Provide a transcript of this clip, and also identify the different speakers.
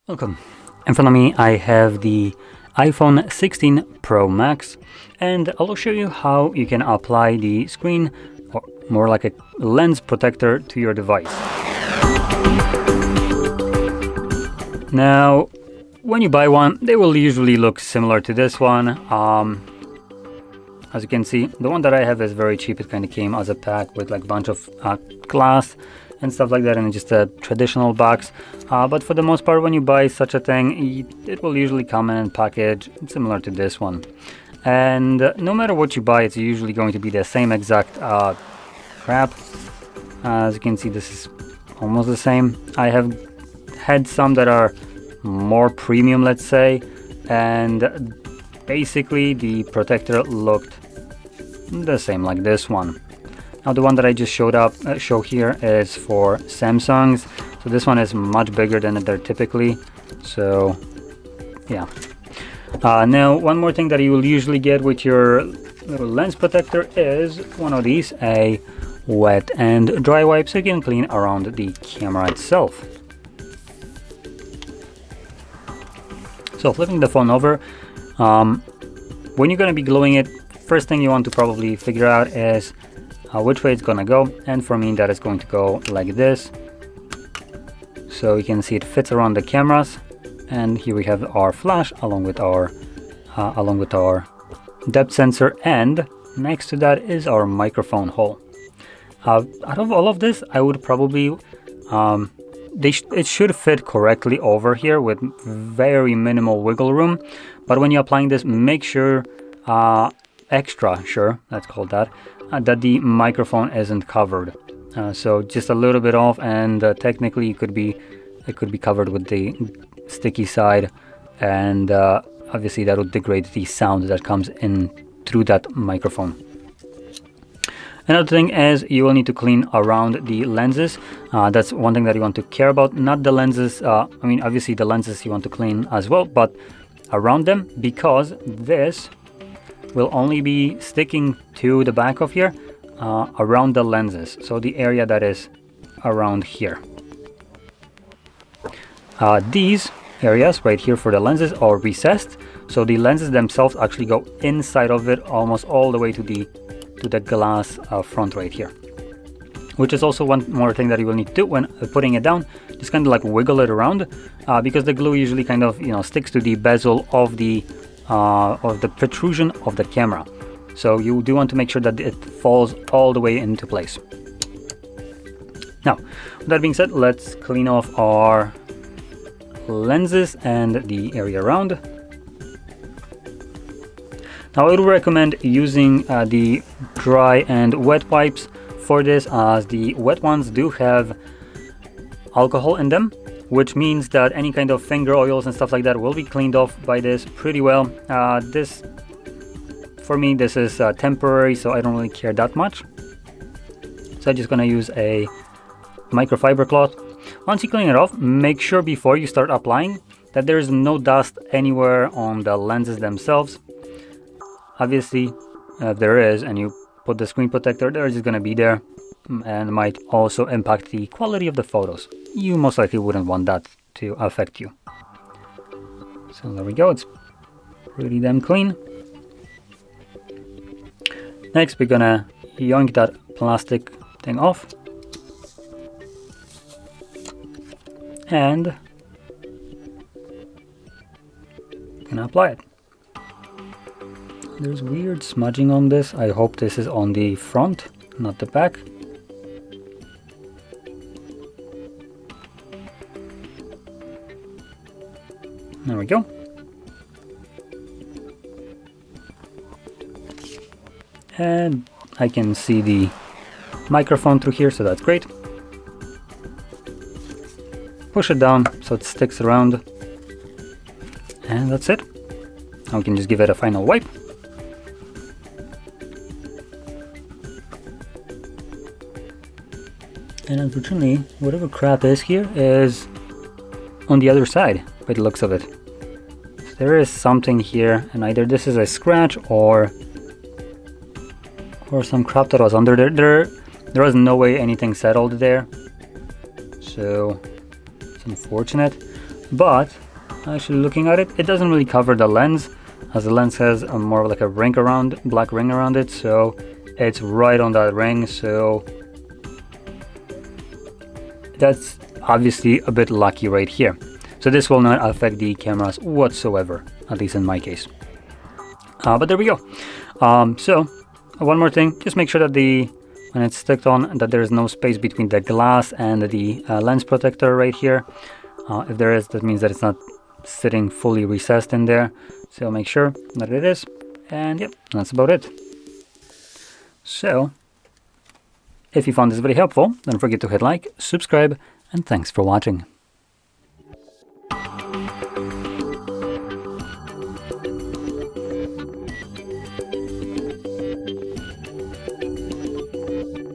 Speaker 1: Welcome. In front of me I have the iPhone 16 Pro Max, and I'll show you how you can apply the screen, or more like a lens protector, to your device. Now, when you buy one, they will usually look similar to this one. As you can see, the one that I have is very cheap. It kind of came as a pack with like a bunch of glass and stuff like that, and just a traditional box. But for the most part, when you buy such a thing, it will usually come in a package similar to this one. And no matter what you buy, it's usually going to be the same exact crap. As you can see, this is almost the same. I have had some that are more premium, let's say, and basically the protector looked the same like this one. Now the one that I just show here is for Samsungs, so this one is much bigger than they're typically. So yeah. Now one more thing that you will usually get with your little lens protector is one of these, a wet and dry wipe, so you can clean around the camera itself. So flipping the phone over, when you're going to be gluing it, first thing you want to probably figure out is which way it's going to go, and for me that is going to go like this. So you can see it fits around the cameras, and here we have our flash along with our depth sensor, and next to that is our microphone hole. Out of all of this, I would probably it should fit correctly over here with very minimal wiggle room, but when you're applying this, make sure extra sure, let's call that the microphone isn't covered. So just a little bit off, and technically it could be covered with the sticky side, and obviously that would degrade the sound that comes in through that microphone. Another thing is you will need to clean around the lenses. That's one thing that you want to care about, not the lenses. I mean, obviously the lenses you want to clean as well, but around them, because this will only be sticking to the back of here, around the lenses, so the area that is around here. These areas right here for the lenses are recessed, so the lenses themselves actually go inside of it almost all the way to the glass front right here, which is also one more thing that you will need to do when putting it down. Just kind of like wiggle it around, because the glue usually kind of sticks to the bezel of the protrusion of the camera. So you do want to make sure that it falls all the way into place. Now, with that being said, let's clean off our lenses and the area around. Now I would recommend using the dry and wet wipes for this, as the wet ones do have alcohol in them, which means that any kind of finger oils and stuff like that will be cleaned off by this pretty well. For me, this is temporary, so I don't really care that much. So I'm just gonna use a microfiber cloth. Once you clean it off, make sure before you start applying that there is no dust anywhere on the lenses themselves. Obviously, if there is, and you put the screen protector, they're just gonna be there, and might also impact the quality of the photos. You most likely wouldn't want that to affect you. So there we go, it's pretty damn clean. Next, we're gonna yoink that plastic thing off, and gonna apply it. There's weird smudging on this. I hope this is on the front, not the back. There we go. And I can see the microphone through here, so that's great. Push it down so it sticks around, and that's it. Now we can just give it a final wipe. And unfortunately, whatever crap is here is on the other side, by the looks of it. So there is something here, and either this is a scratch or some crap that was under there. There was no way anything settled there, so it's unfortunate. but actually looking at it, it doesn't really cover the lens, as the lens has a more like a ring around, black ring around it, so it's right on that ring, so that's obviously a bit lucky right here. So this will not affect the cameras whatsoever, at least in my case. But there we go. So one more thing, just make sure that when it's sticked on, that there is no space between the glass and the lens protector right here. If there is, that means that it's not sitting fully recessed in there. So make sure that it is. And yep, that's about it. So if you found this very helpful, don't forget to hit like, subscribe, and thanks for watching.